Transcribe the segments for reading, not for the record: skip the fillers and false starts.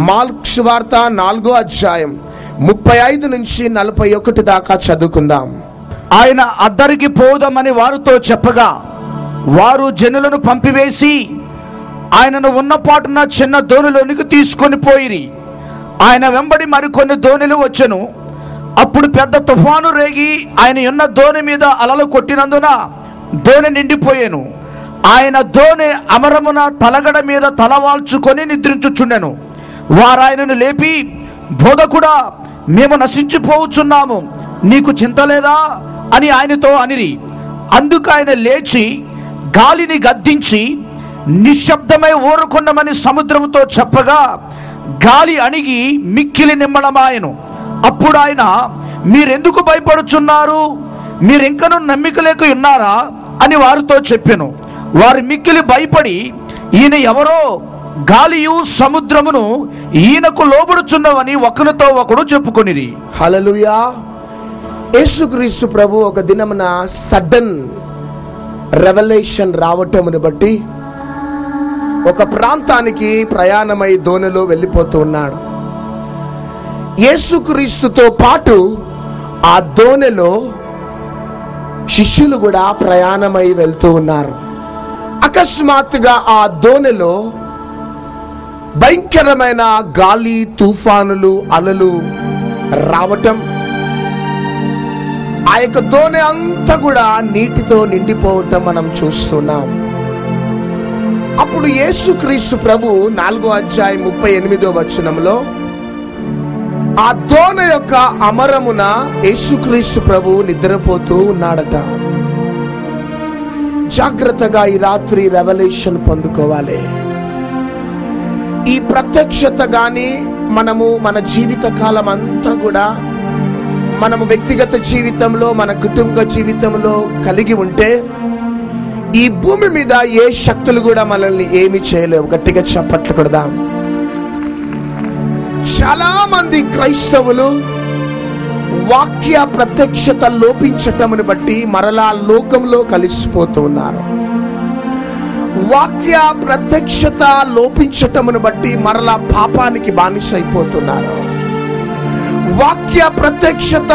Mark సువార్త 4వ అధ్యాయం 35 నుంచి 41 దాకా చదువుకుందాం. ఆయన అద్దరికి పోదామని వారితో చెప్పగా వారు జనులను పంపివేసి ఆయనను ఉన్నపాటున చిన్న దోణిలోనికి తీసుకొని పోయిరి. ఆయన వెంబడి మరికొన్ని దోణిలు వచ్చెను. అప్పుడు పెద్ద తుఫాను రేగి ఆయన ఉన్న దోణి మీద అలలు కొట్టినందున దోణి నిండిపోయాను. ఆయన దోణి అమరమున తలగడ మీద తలవాల్చుకొని నిద్రించుచుండెను. వారాయనను లేపి, బోధకుడా, మేము నశించిపోవచ్చున్నాము, నీకు చింత లేదా అని ఆయనతో అనిరి. అందుకు ఆయన లేచి గాలిని గద్దించి నిశ్శబ్దమై ఊరుకొండమని సముద్రముతో చెప్పగా గాలి అణిగి మిక్కిలి నిమ్మళమాయెను. అప్పుడు ఆయన, మీరెందుకు భయపడుచున్నారు? మీరింకనూ నమ్మిక లేక ఉన్నారా అని వారితో చెప్పెను. వారు మిక్కిలి భయపడి, ఈయన ఎవరో, గాలియు సముద్రమును ఈయనకు లోబడుచున్నవని ఒకరితో ఒకడు చెప్పుకొనిరి. హల్లెలూయా. యేసుక్రీస్తు ప్రభు ఒక దినమున సడన్ రెవల్యూషన్ రావటమును బట్టి ఒక ప్రాంతానికి ప్రయాణమై దోణిలో వెళ్ళిపోతూ ఉన్నాడు. యేసుక్రీస్తుతో పాటు ఆ దోణిలో శిష్యులు కూడా ప్రయాణమై వెళ్తూ ఉన్నారు. అకస్మాత్తుగా ఆ దోణిలో భయంకరమైన గాలి, తుఫానులు, అలలు రావటం, ఆ యొక్క దోణి అంతా కూడా నీటితో నిండిపోవటం మనం చూస్తున్నాం. అప్పుడు యేసుక్రీస్తు ప్రభు 4వ అధ్యాయం 38వ వచనంలో ఆ దోణి యొక్క అమరమున యేసుక్రీస్తు ప్రభు నిద్రపోతూ ఉన్నాడట. జాగ్రత్తగా ఈ రాత్రి రెవల్యూషన్ పొందుకోవాలి. ఈ ప్రత్యక్షత గాని మనము మన జీవిత కాలం అంతా కూడా మనము వ్యక్తిగత జీవితంలో, మన కుటుంబ జీవితంలో కలిగి ఉంటే ఈ భూమి మీద ఏ శక్తులు కూడా మనల్ని ఏమి చేయలేవు. గట్టిగా చప్పట్లు కొడదాం. చాలా మంది క్రైస్తవులు వాక్య ప్రత్యక్షత లోపించటమును బట్టి మరలా లోకంలో కలిసిపోతూ ఉన్నారు. వాక్య ప్రత్యక్షత లోపించటమును బట్టి మరలా పాపానికి బానిసైపోతున్నారు. వాక్య ప్రత్యక్షత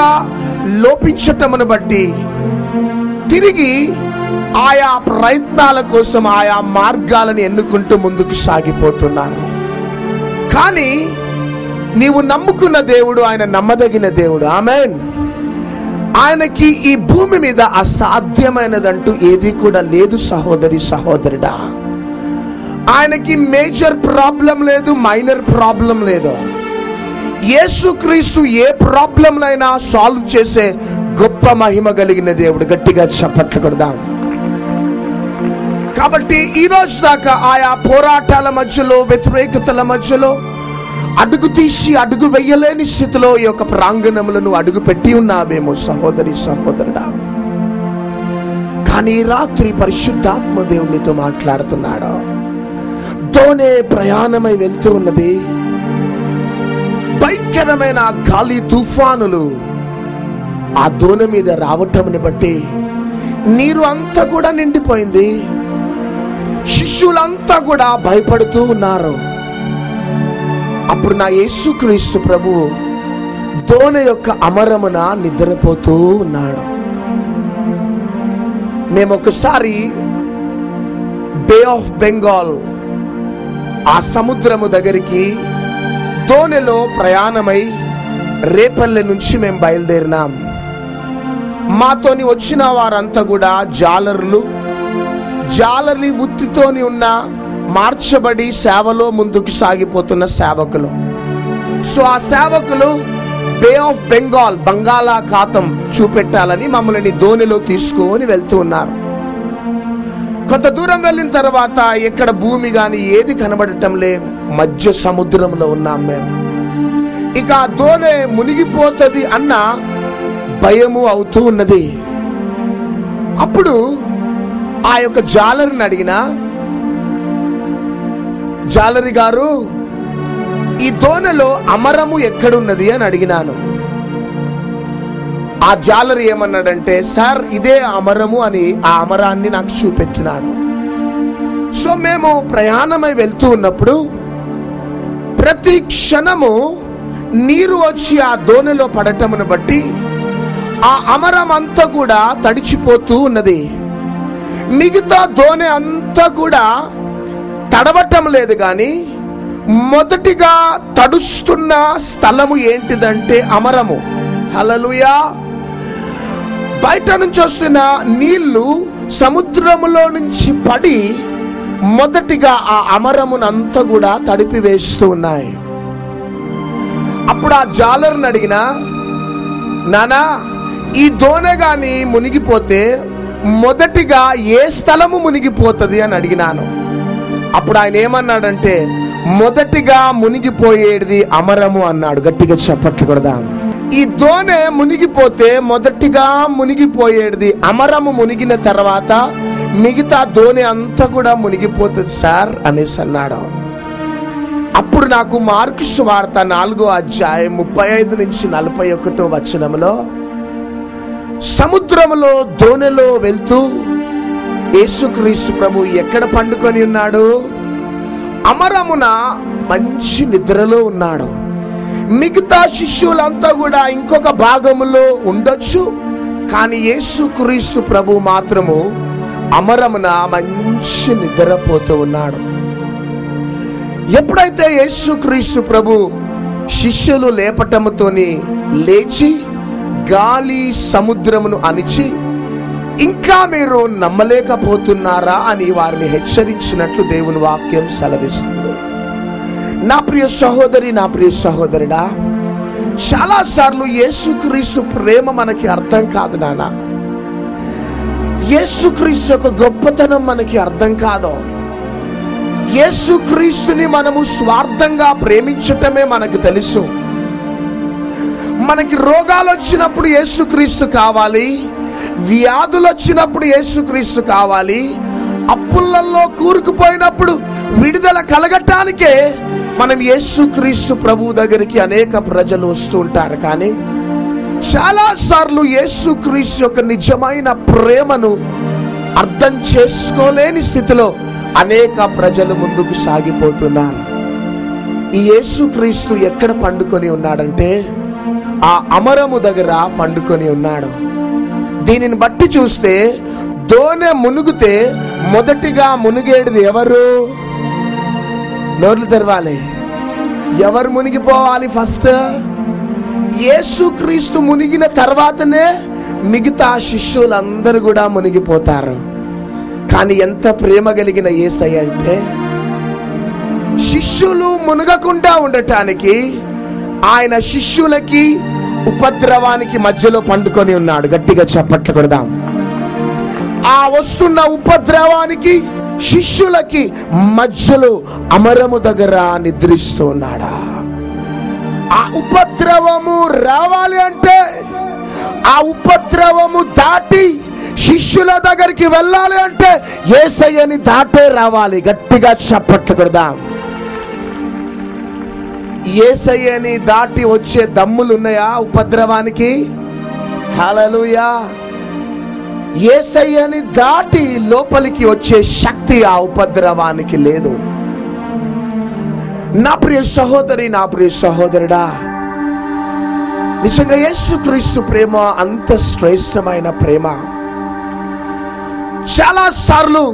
లోపించటమును బట్టి తిరిగి ఆయా ప్రయత్నాల కోసం ఆయా మార్గాలను ఎన్నుకుంటూ ముందుకు సాగిపోతున్నారు. కానీ నీవు నమ్ముకున్న దేవుడు ఆయన నమ్మదగిన దేవుడు. ఆమేన్. ఆయనకి ఈ భూమి మీద అసాధ్యమైనదంటూ ఏది కూడా లేదు. సహోదరి, సహోదరుడా, ఆయనకి మేజర్ ప్రాబ్లం లేదు, మైనర్ ప్రాబ్లం లేదు. యేసుక్రీస్తు ఏ ప్రాబ్లంలైనా సాల్వ్ చేసే గొప్ప మహిమ కలిగిన దేవుడు. గట్టిగా చప్పట్లు కొడదాం. కాబట్టి ఈ రోజు దాకా ఆయా పోరాటాల మధ్యలో, వ్యతిరేకతల మధ్యలో అడుగు తీసి అడుగు వెయ్యలేని స్థితిలో ఈ యొక్క ప్రాంగణములను అడుగు పెట్టి ఉన్నావేమో సహోదరి, సహోదరుడా. కానీ రాత్రి పరిశుద్ధాత్మ దేవునితో మాట్లాడుతున్నాడు. దోణి ప్రయాణమై వెళ్తూ ఉన్నది. భయంకరమైన గాలి, తుఫానులు ఆ దోణి మీద రావటంని బట్టి నీరు అంతా కూడా నిండిపోయింది. శిష్యులంతా కూడా భయపడుతూ ఉన్నారు. అప్పుడు నా యేసుక్రీస్తు ప్రభు దోణి యొక్క అమరమున నిద్రపోతూ ఉన్నాడు. మేము ఒకసారి బే ఆఫ్ బెంగాల్ ఆ సముద్రము దగ్గరికి దోణిలో ప్రయాణమై రేపల్లె నుంచి మేము బయలుదేరినాం. మాతోని వచ్చిన వారంతా కూడా జాలరి వృత్తితోని ఉన్న మార్చబడి సేవలో ముందుకు సాగిపోతున్న సేవకులు. సో ఆ సేవకులు బే ఆఫ్ బెంగాల్, బంగాళాఖాతం చూపెట్టాలని మమ్మల్ని దోణిలో తీసుకొని వెళ్తూ ఉన్నారు. కొంత దూరం వెళ్ళిన తర్వాత ఎక్కడ భూమి గాని ఏది కనబడటం లే, మధ్య సముద్రంలో ఉన్నాం మేము. ఇక ఆ దోణి మునిగిపోతుంది అన్న భయము అవుతూ ఉన్నది. అప్పుడు ఆ యొక్క జాలరిని అడిగిన, జాలరి గారు, ఈ దోణిలో అమరము ఎక్కడున్నది అని అడిగినాను. ఆ జాలరి ఏమన్నాడంటే, సార్ ఇదే అమరము అని ఆ అమరాన్ని నాకు చూపెట్టినాడు. సో మేము ప్రయాణమై వెళ్తూ ఉన్నప్పుడు ప్రతి క్షణము నీరు వచ్చి ఆ దోణిలో పడటమును బట్టి ఆ అమరం అంతా కూడా తడిచిపోతూ ఉన్నది. మిగతా దోణి అంతా కూడా తడవటం లేదు, కానీ మొదటిగా తడుస్తున్న స్థలము ఏంటిదంటే అమరము. హల్లెలూయా. బయట నుంచి వస్తున్న నీళ్లు సముద్రములో నుంచి పడి మొదటిగా ఆ అమరమునంతా కూడా తడిపి వేస్తూ ఉన్నాయి. అప్పుడు ఆ జాలర్ని అడిగినా, నానా ఈ దోణె గాని మునిగిపోతే మొదటిగా ఏ స్థలము మునిగిపోతుంది అని అడిగినాను. అప్పుడు ఆయన ఏమన్నాడంటే, మొదటిగా మునిగిపోయేది అమరము అన్నాడు. గట్టిగా చప్పట్లు కొడదాం. ఈ దోణె మునిగిపోతే మొదటిగా మునిగిపోయేది అమరము. మునిగిన తర్వాత మిగతా దోణె అంతా కూడా మునిగిపోతుంది సార్ అనేసి అన్నాడు. అప్పుడు నాకు మార్కు సువార్త 4వ అధ్యాయం 35 నుంచి 41 వచనములో, సముద్రములో దోణిలో వెళ్తూ యేసుక్రీస్తు ప్రభు ఎక్కడ పండుకొని ఉన్నాడు? అమరమున మంచి నిద్రలో ఉన్నాడు. మిగతా శిష్యులంతా కూడా ఇంకొక భాగములో ఉండొచ్చు, కానీ యేసుక్రీస్తు ప్రభు మాత్రము అమరమున మంచి నిద్రపోతూ ఉన్నాడు. ఎప్పుడైతే యేసుక్రీస్తు ప్రభు శిష్యులు లేపటముతోని లేచి గాలి సముద్రమును అణిచి, ఇంకా మీరు నమ్మలేకపోతున్నారా అని వారిని హెచ్చరించినట్లు దేవుని వాక్యం సెలవిస్తుంది. నా ప్రియ సహోదరి, నా ప్రియ సహోదరుడా, చాలా సార్లు యేసుక్రీస్తు ప్రేమ మనకి అర్థం కాదు నాన్న. యేసుక్రీస్తు యొక్క గొప్పతనం మనకి అర్థం కాదు. యేసుక్రీస్తుని మనము స్వార్థంగా ప్రేమించటమే మనకు తెలుసు. మనకి రోగాలు వచ్చినప్పుడు యేసుక్రీస్తు కావాలి, వ్యాధులు వచ్చినప్పుడు యేసుక్రీస్తు కావాలి, అప్పులలో కూరుకుపోయినప్పుడు విడుదల కలగటానికే మనం యేసుక్రీస్తు ప్రభు దగ్గరికి అనేక ప్రజలు వస్తూ ఉంటారు. కానీ చాలా సార్లు యేసుక్రీస్తు యొక్క నిజమైన ప్రేమను అర్థం చేసుకోలేని స్థితిలో అనేక ప్రజలు ముందుకు సాగిపోతున్నారు. ఈ యేసుక్రీస్తు ఎక్కడ పండుకొని ఉన్నాడంటే ఆ అమరము దగ్గర పండుకొని ఉన్నాడు. దీనిని బట్టి చూస్తే దోణె మునుగితే మొదటిగా మునిగేది ఎవరు? నోర్లు తెరవాలి. ఎవరు మునిగిపోవాలి ఫస్ట్? యేసుక్రీస్తు మునిగిన తర్వాతనే మిగతా శిష్యులందరూ కూడా మునిగిపోతారు. కానీ ఎంత ప్రేమ కలిగిన యేసయ్య అంటే, శిష్యులు మునగకుండా ఉండటానికి ఆయన శిష్యులకి ఉపద్రవానికి మధ్యలో పండుకొని ఉన్నాడు. గట్టిగా చప్పట్లు కొడదాం. ఆ వస్తున్న ఉపద్రవానికి శిష్యులకి మధ్యలో అమరము దగ్గర నిద్రిస్తూ ఉన్నాడా? ఆ ఉపద్రవము రావాలి అంటే, ఆ ఉపద్రవము దాటి శిష్యుల దగ్గరికి వెళ్ళాలి అంటే యేసయ్యని దాటే రావాలి. గట్టిగా చప్పట్లు కొడదాం. యేసయ్యని దాటి వచ్చే దమ్ములు ఉన్నాయా ఉపద్రవానికి? హల్లెలూయా. యేసయ్యని దాటి లోపలికి వచ్చే శక్తి ఆ ఉపద్రవానికి లేదు. నా ప్రియ సహోదరి, నా ప్రియ సహోదరుడా, నిజంగా యేసుక్రీస్తు ప్రేమ అంత శ్రేష్టమైన ప్రేమ. చాలా సార్లు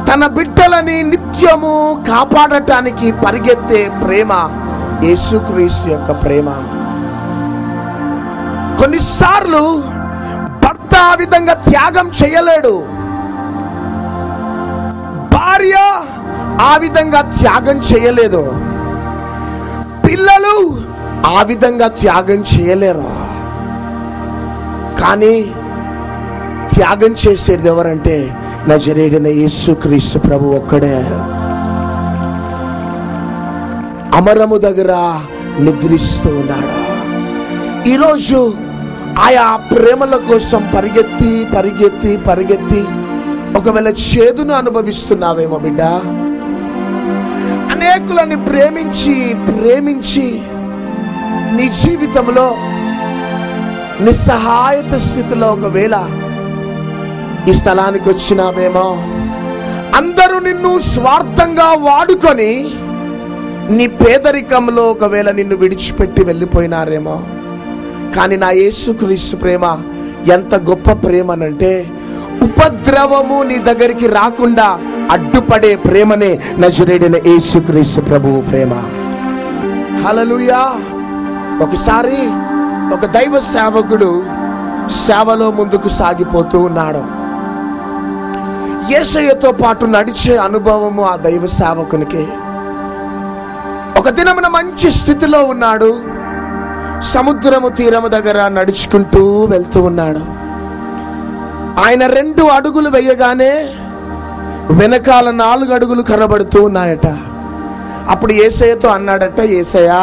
తన బిడ్డలని నిత్యము కాపాడటానికి పరిగెత్తే ప్రేమ యేసుక్రీస్తు యొక్క ప్రేమ. కొన్నిసార్లు భర్త ఆ విధంగా త్యాగం చేయలేడు, భార్య ఆ విధంగా త్యాగం చేయలేదు, పిల్లలు ఆ విధంగా త్యాగం చేయలేరు. కానీ త్యాగం చేసేది ఎవరంటే నజరేయుడైన యేసుక్రీస్తు ప్రభు ఒక్కడే. అమరము దగ్గర నిద్రిస్తూ ఉన్నాడు. ఈరోజు ఆయా ప్రేమల కోసం పరిగెత్తి పరిగెత్తి పరిగెత్తి ఒకవేళ చేదును అనుభవిస్తున్నావేమో బిడ్డ. అనేకులని ప్రేమించి ప్రేమించి నీ జీవితంలో నిస్సహాయత స్థితిలో ఒకవేళ ఈ స్థలానికి వచ్చినావేమో, అందరూ నిన్ను స్వార్థంగా వాడుకొని నీ పేదరికంలో ఒకవేళ నిన్ను విడిచిపెట్టి వెళ్ళిపోయినారేమో, కానీ నా యేసుక్రీస్తు ప్రేమ ఎంత గొప్ప ప్రేమనంటే, ఉపద్రవము నీ దగ్గరికి రాకుండా అడ్డుపడే ప్రేమనే నజరేయుడైన యేసుక్రీస్తు ప్రభువు ప్రేమ. హల్లెలూయా. ఒకసారి ఒక దైవ సేవకుడు సేవలో ముందుకు సాగిపోతూ ఉన్నాడు. యేసయ్యతో పాటు నడిచే అనుభవము ఆ దైవ సేవకునికి. ఒక దినమున మంచి స్థితిలో ఉన్నాడు. సముద్రము తీరము దగ్గర నడుచుకుంటూ వెళ్తూ ఉన్నాడు. ఆయన 2 అడుగులు వేయగానే వెనకాల 4 అడుగులు కనబడుతూ ఉన్నాయట. అప్పుడు యేసయ్యతో అన్నాడట, యేసయ్యా,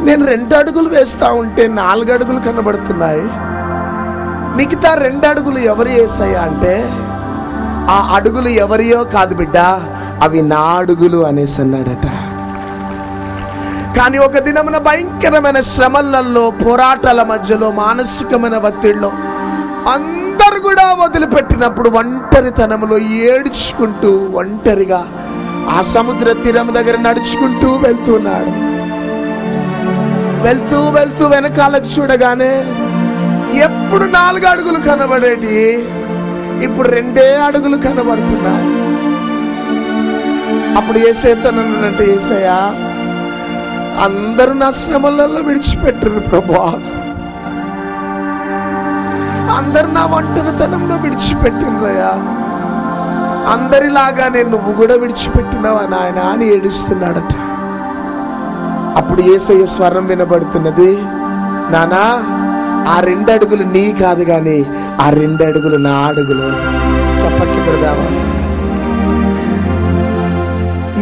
నేను 2 అడుగులు వేస్తా ఉంటే 4 అడుగులు కనబడుతున్నాయి, మిగతా 2 అడుగులు ఎవరు యేసయ్యా అంటే, ఆ అడుగులు ఎవరియో కాదు బిడ్డ, అవి నా అడుగులు అనేసి అన్నాడట. కానీ ఒక దినమున భయంకరమైన శ్రమలలో, పోరాటాల మధ్యలో, మానసికమైన ఒత్తిడిలో అందరు కూడా వదిలిపెట్టినప్పుడు ఒంటరితనంలో ఏడ్చుకుంటూ ఒంటరిగా ఆ సముద్ర తీరం దగ్గర నడుచుకుంటూ వెళ్తున్నాడు. వెళ్తూ వెళ్తూ వెనకాలకు చూడగానే ఎప్పుడు 4 అడుగులు కనబడేటి ఇప్పుడు 2 అడుగులు కనబడుతున్నాయి. అప్పుడు యేసయ్యనంటే, యేసయ్యా, అందరూ నా శ్రమలలో విడిచిపెట్టరు ప్రభువా, అందరు నా ఒంటరితనంలో విడిచిపెట్టినరయ్యా, అందరిలాగానే నువ్వు కూడా విడిచిపెట్టినావా నాయన అని ఏడుస్తున్నాడట. అప్పుడు యేసయ్య స్వరం వినబడుతున్నది, నానా, ఆ 2 అడుగులు నీ కాదు గాని ఆ 2 అడుగులు నా అడుగులు. చప్పట్లు పెడదామా?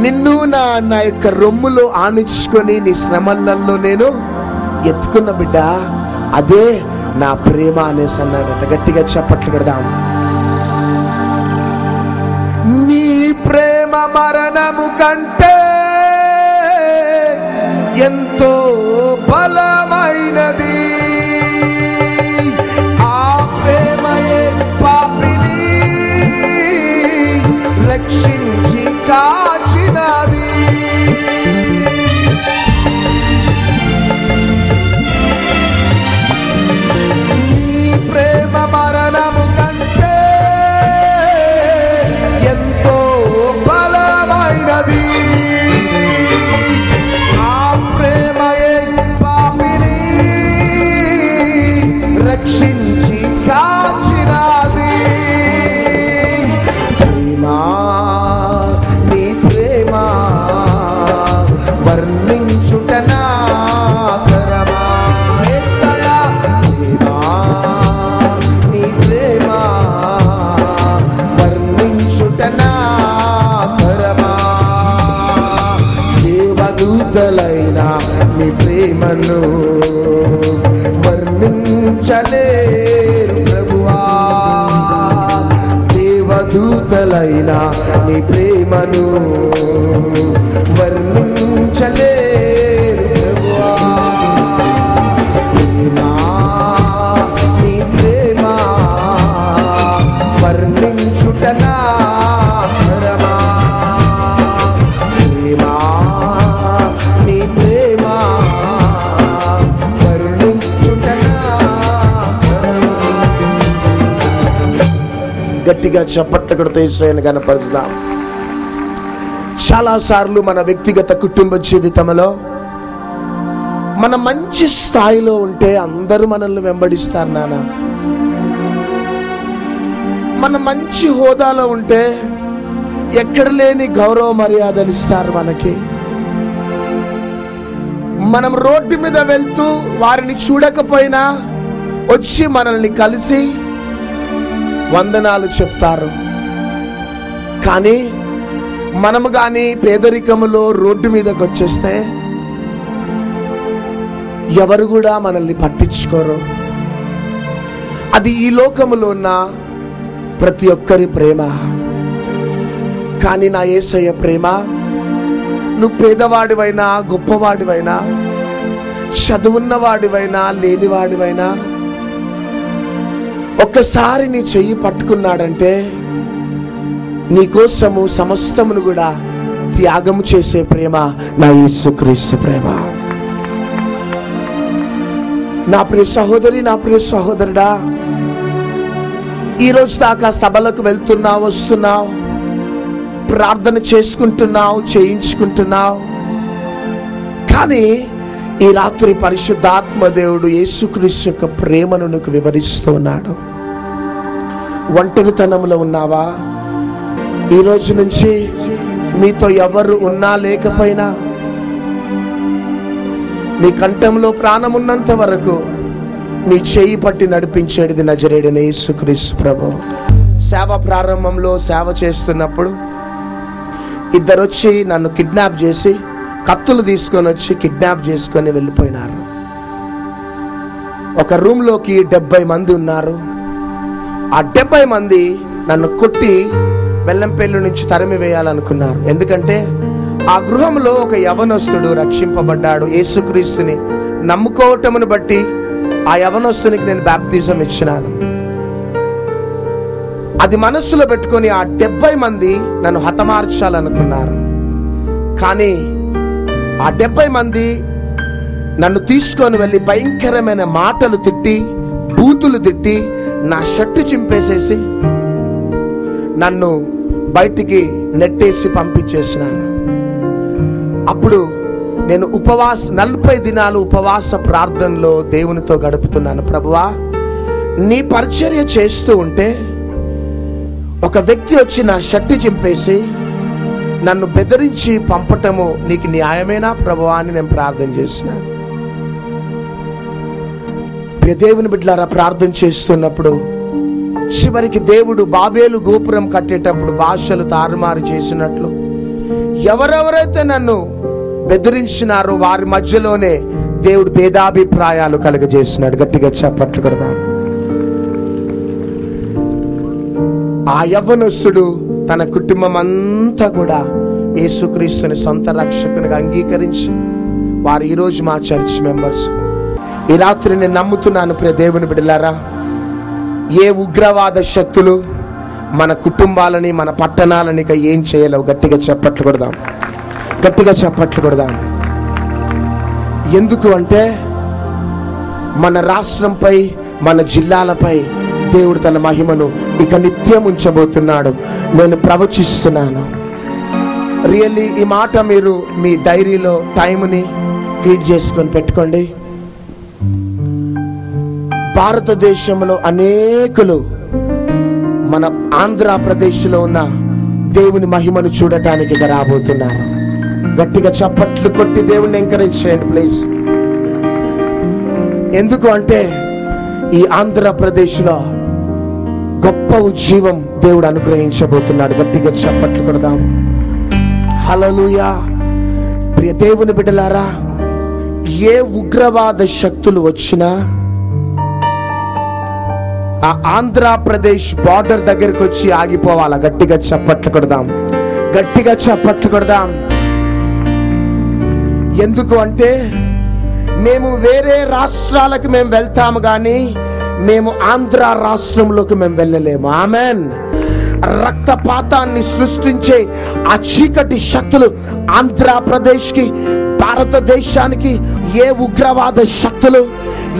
నిన్ను నా యొక్క రొమ్ములో ఆనించుకొని నీ శ్రమలలో నేను ఎత్తుకున్న బిడ్డ, అదే నా ప్రేమ అనేసి అన్నాడట. గట్టిగా చప్పట్లు పెడదాం. నీ ప్రేమ మరణము కంటే ఎంతో బలమైనది, ఆ ప్రేమయే పాపిని రక్షించి కాచినది. నీ ప్రేమ మరణము కంటే ఎంతో బలమైనది, ఆ ప్రేమయే పాపిని రక్షించి కాచినది. ప్రేమా, నీ ప్రేమ వర్ణించుటనా తరమా. యేసయ్యా, ప్రేమా, నీ ప్రేమ వర్ణించుటనా తరమా. దేవదూతలైనా నీ ప్రేమను వర్ణించలేరు ప్రభువా, దేవదూతలైనా నీ ప్రేమను వర్ణించలేరు ప్రభువా. ప్రేమా, నీ ప్రేమ వర్ణించుటనా తరమా. ప్రేమా, నీ ప్రేమ వర్ణించుటనా తరమా. గట్టిగా చప్పట్లు కొడుతూ యేసయ్యను కనపరుస్తాం. చాలా సార్లు మన వ్యక్తిగత కుటుంబ జీవితంలో మన మంచి స్థాయిలో ఉంటే అందరూ మనల్ని వెంబడిస్తారు నాన్న. మన మంచి హోదాలో ఉంటే ఎక్కడ లేని గౌరవ మర్యాదలు ఇస్తారు మనకి. మనం రోడ్డు మీద వెళ్తూ వారిని చూడకపోయినా వచ్చి మనల్ని కలిసి వందనాలు చెప్తారు. కానీ మనము కానీ పేదరికములో రోడ్డు మీదకి వచ్చేస్తే ఎవరు కూడా మనల్ని పట్టించుకోరు. అది ఈ లోకములో ఉన్న ప్రతి ఒక్కరి ప్రేమ. కానీ నా యేసయ్య ప్రేమ, నువ్వు పేదవాడివైనా గొప్పవాడివైనా, చదువున్నవాడివైనా లేనివాడివైనా, ఒక్కసారి నీ చెయ్యి పట్టుకున్నాడంటే నీకోసము సమస్తమును కూడా త్యాగము చేసే ప్రేమ నా యేసుక్రీస్తు ప్రేమ. నా ప్రియ సహోదరి, నా ప్రియ సహోదరుడా, ఈరోజు దాకా సభలకు వెళ్తున్నావు, వస్తున్నావు, ప్రార్థన చేసుకుంటున్నావు, చేయించుకుంటున్నావు. కానీ ఈ రాత్రి పరిశుద్ధాత్మ దేవుడు యేసుక్రీస్తు యొక్క ప్రేమను నీకు వివరిస్తూ ఉన్నాడు. ఒంటరితనంలో ఉన్నావా? ఈ రోజు నుంచి మీతో ఎవరు ఉన్నా లేకపోయినా, నీ కంఠంలో ప్రాణం ఉన్నంత వరకు నీ చేయి పట్టి నడిపించేది నజరేయుడైన యేసుక్రీస్తు ప్రభు. సేవ ప్రారంభంలో సేవ చేస్తున్నప్పుడు ఇద్దరు వచ్చి నన్ను కిడ్నాప్ చేసి, కత్తులు తీసుకొని వచ్చి కిడ్నాప్ చేసుకొని వెళ్ళిపోయినారు. ఒక రూమ్ లోకి 70 మంది ఉన్నారు. ఆ 70 మంది నన్ను కొట్టి బెల్లంపల్లి నుంచి తరిమి వేయాలనుకున్నారు. ఎందుకంటే ఆ గృహంలో ఒక యవనస్తుడు రక్షింపబడ్డాడు. యేసుక్రీస్తుని నమ్ముకోవటమును బట్టి ఆ యవనస్తునికి నేను బాప్తిజం ఇచ్చినాను. అది మనస్సులో పెట్టుకొని ఆ 70 మంది నన్ను హతమార్చాలనుకున్నారు. కానీ ఆ 70 మంది నన్ను తీసుకొని వెళ్ళి భయంకరమైన మాటలు తిట్టి, బూతులు తిట్టి, నా షర్టు చింపేసేసి నన్ను బయటికి నెట్టేసి పంపించేసినారు. అప్పుడు నేను 40 దినాలు ఉపవాస ప్రార్థనలో దేవునితో గడుపుతున్నాను. ప్రభువా, నీ పరిచర్య చేస్తూ ఉంటే ఒక వ్యక్తి వచ్చి నా షర్టు చింపేసి నన్ను బెదిరించి పంపటము నీకు న్యాయమేనా ప్రభువా అని నేను ప్రార్థన చేసినాను. దేవుని బిడ్డలారా, ప్రార్థన చేస్తున్నప్పుడు చివరికి దేవుడు బాబేలు గోపురం కట్టేటప్పుడు భాషలు తారుమారు చేసినట్లు ఎవరెవరైతే నన్ను బెదిరించినారో వారి మధ్యలోనే దేవుడు భేదాభిప్రాయాలు కలుగజేసినాడు. గట్టిగా చప్పట్లు కొడదాం. ఆ యవ్వనస్తుడు తన కుటుంబం అంతా కూడా యేసుక్రీస్తుని సొంత రక్షకునిగా అంగీకరించి వారు ఈరోజు మా చర్చ్ మెంబర్స్. ఈ రాత్రి నేను నమ్ముతున్నాను ప్రియ దేవుని బిడ్డలారా, ఏ ఉగ్రవాద శక్తులు మన కుటుంబాలని, మన పట్టణాలని ఏం చేయలేవు. గట్టిగా చప్పట్లు కొడదాం, గట్టిగా చప్పట్లు కొడదాం. ఎందుకు అంటే మన రాష్ట్రంపై, మన జిల్లాలపై దేవుడు తన మహిమను ఇక నిత్యం ఉంచబోతున్నాడు. నేను ప్రవచిస్తున్నాను. రియల్లీ ఈ మాట మీరు మీ డైరీలో టైంని ఫీడ్ చేసుకొని పెట్టుకోండి. భారతదేశంలో అనేకులు మన ఆంధ్రప్రదేశ్లో ఉన్న దేవుని మహిమను చూడటానికి రాబోతున్నారు. గట్టిగా చప్పట్లు కొట్టి దేవుని ఎంకరేజ్ చేయండి ప్లీజ్. ఎందుకు అంటే ఈ ఆంధ్రప్రదేశ్లో గొప్ప ఉజ్జీవం దేవుడు అనుగ్రహించబోతున్నాడు. గట్టిగా చప్పట్లు కొడదాం. హల్లెలూయా. ప్రియ దేవుని బిడ్డలారా, ఏ ఉగ్రవాద శక్తులు వచ్చినా ఆ ఆంధ్రప్రదేశ్ బార్డర్ దగ్గరికి వచ్చి ఆగిపోవాలా. గట్టిగా చప్పట్లు కొడదాం, గట్టిగా చప్పట్లు కొడదాం. ఎందుకు అంటే మేము వేరే రాష్ట్రాలకు మేము వెళ్తాము కానీ మేము ఆంధ్ర రాష్ట్రంలోకి మేము వెళ్ళలేము. ఆమెన్. రక్తపాతాన్ని సృష్టించే ఆ చీకటి శక్తులు ఆంధ్రప్రదేశ్కి, భారతదేశానికి ఏ ఉగ్రవాద శక్తులు,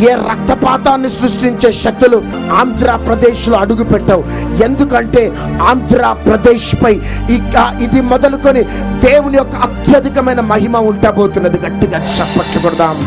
ఏ రక్తపాతాన్ని సృష్టించే శక్తులు ఆంధ్రప్రదేశ్ లో అడుగు పెట్టవు. ఎందుకంటే ఆంధ్రప్రదేశ్ పై ఇక ఇది మొదలుకొని దేవుని యొక్క అత్యధికమైన మహిమ ఉండబోతున్నది. గట్టిగా చప్పట్లు కొడదాం.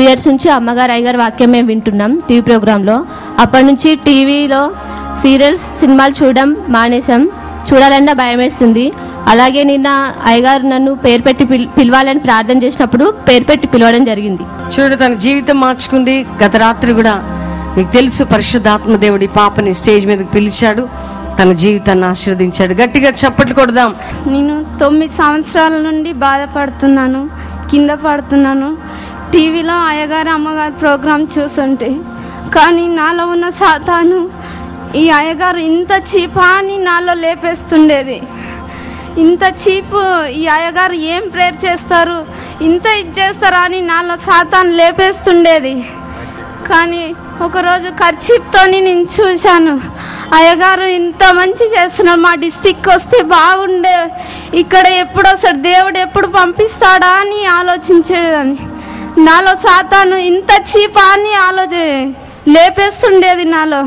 ఇయర్స్ నుంచి అమ్మగారు అయ్యగారు వాక్యం మేము వింటున్నాం టీవీ ప్రోగ్రాంలో. అప్పటి నుంచి టీవీలో సీరియల్స్, సినిమాలు చూడడం మానేసాం. చూడాలన్నా భయం వేస్తుంది. అలాగే నిన్న అయ్యగారు నన్ను పేరు పెట్టి పిలవాలని ప్రార్థన చేసినప్పుడు పేరు పెట్టి పిలవడం జరిగింది. చూడు, తన జీవితం మార్చుకుంది. గత రాత్రి కూడా మీకు తెలుసు, పరిశుద్ధాత్మ దేవుడి పాపని స్టేజ్ మీదకి పిలిచాడు, తన జీవితాన్ని ఆశీర్వదించాడు. గట్టిగా చప్పట్లు కొడదాం. నేను 9 సంవత్సరాల నుండి బాధపడుతున్నాను, కింద పడుతున్నాను. టీవీలో అయ్యగారు అమ్మగారు ప్రోగ్రాం చూస్తుంటే, కానీ నాలో ఉన్న సాతాను ఈ అయ్యగారు ఇంత చీపా అని నాలో లేపేస్తుండేది. ఇంత చీపు, ఈ అయ్యగారు ఏం ప్రేయర్ చేస్తారు, ఇంత ఇది చేస్తారా అని నాలో సాతాను లేపేస్తుండేది. కానీ ఒకరోజు కర్చీప్తోని నేను చూశాను, అయ్యగారు ఇంత మంచి చేస్తున్నారు, మా డిస్టిక్ వస్తే బాగుండే, ఇక్కడ ఎప్పుడు వస్తాడు, దేవుడు ఎప్పుడు పంపిస్తాడా అని ఆలోచించేదాన్ని. నాలో సాతాను ఇంత చీపా అని లేపేస్తుండేది నాలో.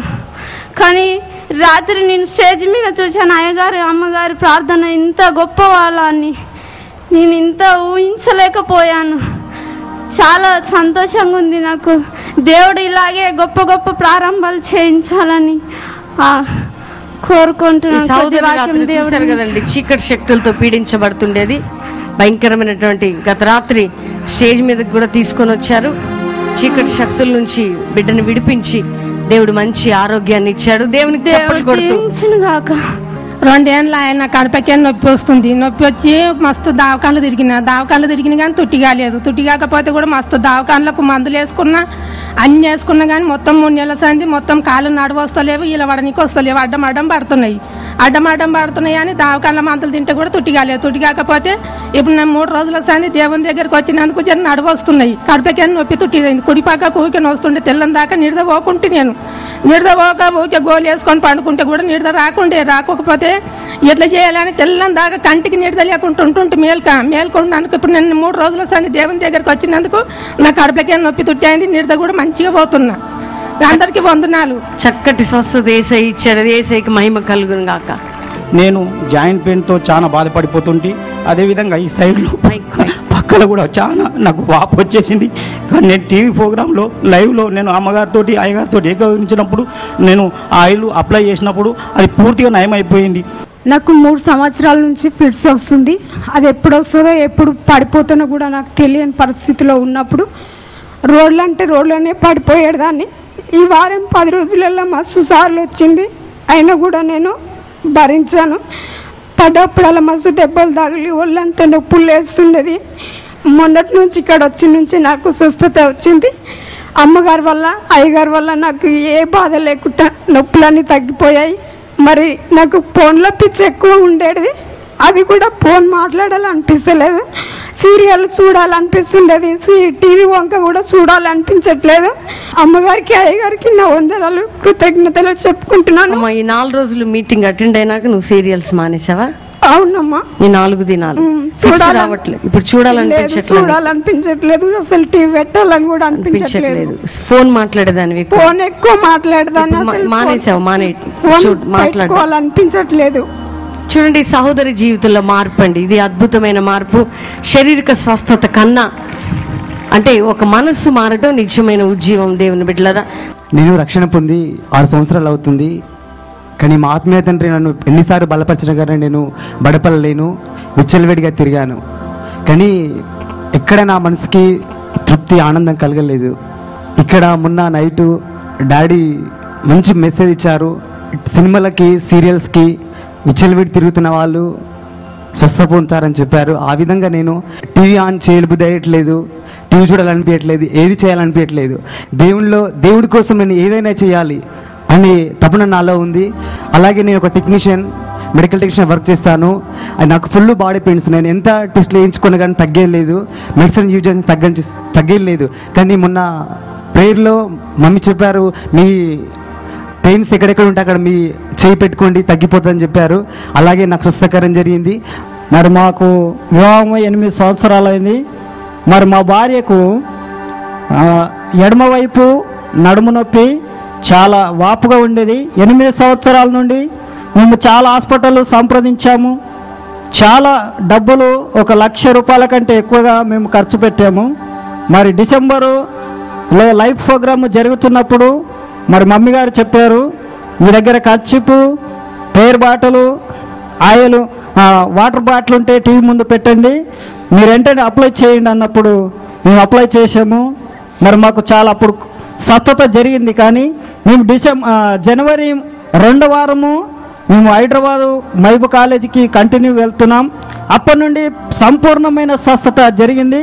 కానీ రాత్రి నేను స్టేజ్ మీద చూశాను, అయ్యగారు అమ్మగారి ప్రార్థన ఇంత గొప్ప వాళ్ళని నేను ఇంత ఊహించలేకపోయాను. చాలా సంతోషంగా ఉంది నాకు. దేవుడు ఇలాగే గొప్ప గొప్ప ప్రారంభాలు చేయించాలని కోరుకుంటున్నాను. చూశారు కదండి, చీకటి శక్తులతో పీడించబడుతుండేది. భయంకరమైనటువంటి గత రాత్రి స్టేజ్ మీదకి కూడా తీసుకొని వచ్చారు. చీకటి శక్తుల నుంచి బిడ్డను విడిపించి దేవుడు మంచి ఆరోగ్యాన్ని ఇచ్చాడు. దేవునికి గాక. 2 ఏళ్ళ ఆయన కడపకే నొప్పి వస్తుంది. నొప్పి వచ్చి మస్తు దవాఖానలు తిరిగిన కానీ తుట్టి కాలేదు. తుట్టి కాకపోతే కూడా మస్తు దవాఖానలకు మందులు వేసుకున్నా, అన్ని వేసుకున్నా కానీ మొత్తం 3 నెలల సంది మొత్తం కాళ్ళు నడువు వస్తలేవు, ఇలా వడనికి వస్తలేవు, అడ్డం పడుతున్నాయి అని దవాఖానల మందులు తింటే కూడా తుట్టి కాలేదు. తుట్టి కాకపోతే ఇప్పుడు నేను 3 రోజుల సంది దేవుని దగ్గరికి వచ్చినందుకు జర నడువు వస్తున్నాయి. కడపకే నొప్పి తుట్టిదైంది. కుడిపాక కూకిని వస్తుండే తెల్లని దాకా నిడద పోకుంటే నేను ఊకే గోలు వేసుకొని పండుకుంటే కూడా నిడద రాకపోతే ఎట్లా చేయాలని తెల్లని దాకా కంటికి నిడద లేకుండా ఉంటుంటే మేల్కొంటున్నాను. ఇప్పుడు నేను 3 రోజుల సంది దేవుని దగ్గరికి వచ్చినందుకు నా కడపకే నొప్పి తుట్టి అయింది. నిడద కూడా మంచిగా పోతున్నా. అందరికి వందనాలు. చక్కటి స్వస్థత యేసయ్య ఇచ్చాడు. యేసయ్యకి మహిమ కలుగును గాక. నేను జాయింట్ పెయిన్తో చాలా బాధపడిపోతుంటే, అదేవిధంగా ఈ సైడ్లో పక్కన కూడా చాలా నాకు వాపు వచ్చేసింది. కానీ నేను టీవీ ప్రోగ్రాంలో లైవ్లో నేను అమ్మగారితోటి అయ్యగారితో ఏకీభవించినప్పుడు, నేను ఆయిల్ అప్లై చేసినప్పుడు అది పూర్తిగా నయమైపోయింది. నాకు 3 సంవత్సరాల నుంచి ఫిట్స్ వస్తుంది. అది ఎప్పుడు వస్తుందో ఎప్పుడు పడిపోతానో కూడా నాకు తెలియని పరిస్థితిలో ఉన్నప్పుడు రోడ్లనే పడిపోయేదాన్ని. ఈ వారం 10 రోజులలో మస్తు సార్లు వచ్చింది, అయినా కూడా నేను భరించాను. పడ్డప్పుడల్లా మస్తు దెబ్బలు తగిలి ఒళ్ళంతా నొప్పులు వేస్తుండేది. మొన్నటి నుంచి ఇక్కడ వచ్చి నుంచి నాకు స్వస్థత వచ్చింది. అమ్మగారి వల్ల అయ్యగారి వల్ల నాకు ఏ బాధ లేకుండా నొప్పులన్నీ తగ్గిపోయాయి. మరి నాకు ఫోన్లో పిచ్చి ఎక్కువ ఉండేది, అది కూడా ఫోన్ మాట్లాడాలనిపిస్తలేదు, సీరియల్ చూడాలనిపిస్తుండేది, టీవీ వంక కూడా చూడాలనిపించట్లేదు. అమ్మగారికి అయ్యగారికి నా వందనాలు కృతజ్ఞతలు చెప్పుకుంటున్నాను. ఈ 4 రోజులు మీటింగ్ అటెండ్ అయినాక నువ్వు సీరియల్స్ మానేసావా? అవునమ్మా. ఈ 4 దినాలు రావట్లేదు. ఇప్పుడు చూడాలనిపించట్లేదు, అసలు టీవీ పెట్టాలని కూడా అనిపించట్లేదు. ఫోన్ మాట్లాడేదాన్ని, ఫోన్ ఎక్కువ మాట్లాడేదాన్ని, మానేసావు? మానేసుకోవాలనిపించట్లేదు. చూడండి, సహోదరి జీవితంలో మార్పు అండి ఇది. అద్భుతమైన మార్పు. శారీరక స్వస్థత కన్నా అంటే ఒక మనస్సు మారటం నిజమైన ఉజ్జీవం. దేవుని బిడ్డలారా, నేను రక్షణ పొంది 6 సంవత్సరాలు అవుతుంది. కానీ మా ఆత్మీయ తండ్రి నన్ను ఎన్నిసార్లు బలపరచడం కానీ నేను బడపడలేను, విచ్చలవిడిగా తిరిగాను. కానీ ఎక్కడ నా మనసుకి తృప్తి, ఆనందం కలగలేదు. ఇక్కడ మొన్న నైటు డాడీ మంచి మెసేజ్ ఇచ్చారు. సినిమాలకి, సీరియల్స్కి విచ్చలవిడి తిరుగుతున్న వాళ్ళు స్వస్థ పొందుతారని చెప్పారు. ఆ విధంగా నేను టీవీ ఆన్ చేయబుద్ధి అయ్యట్లేదు, టీవీ చూడాలనిపించట్లేదు, ఏది చేయాలనిపించట్లేదు. దేవుడి కోసం నేను ఏదైనా చేయాలి అని తపన నాలో ఉంది. అలాగే నేను ఒక మెడికల్ టెక్నీషియన్ వర్క్ చేస్తాను. నాకు ఫుల్ బాడీ పెయిన్స్, నేను ఎంత టెస్ట్లు వేయించుకున్నా కానీ తగ్గలేదు, మెడిసిన్ యూజ్ చేసి తగ్గలేదు. కానీ మొన్న ప్రేయర్లో మమ్మీ చెప్పారు, మీ పెయిన్స్ ఎక్కడెక్కడ ఉంటే అక్కడ మీ చేయి పెట్టుకోండి తగ్గిపోతుందని చెప్పారు. అలాగే నాకు స్వస్థకరం జరిగింది. మరి మాకు వివాహం 8 సంవత్సరాలైంది. మరి మా భార్యకు ఎడమవైపు నడుము నొప్పి చాలా వాపుగా ఉండేది. 8 సంవత్సరాల నుండి మేము చాలా హాస్పిటల్ సంప్రదించాము. చాలా డబ్బులు, 1 లక్ష రూపాయల కంటే ఎక్కువగా మేము ఖర్చు పెట్టాము. మరి డిసెంబరులో లైఫ్ ప్రోగ్రామ్ జరుగుతున్నప్పుడు మరి మమ్మీ గారు చెప్పారు, మీ దగ్గర కర్చీపు, పేర్ బాటలు, ఆయిల్, వాటర్ బాటిల్ ఉంటే టీవీ ముందు పెట్టండి, మీరు వెంటనే అప్లై చేయండి అన్నప్పుడు మేము అప్లై చేసాము. మరి మాకు చాలా అప్పుడు స్వస్థత జరిగింది. కానీ మేము జనవరి 2వ వారము మేము హైదరాబాదు మైబు కాలేజీకి కంటిన్యూ వెళ్తున్నాం. అప్పటి నుండి సంపూర్ణమైన స్వస్థత జరిగింది.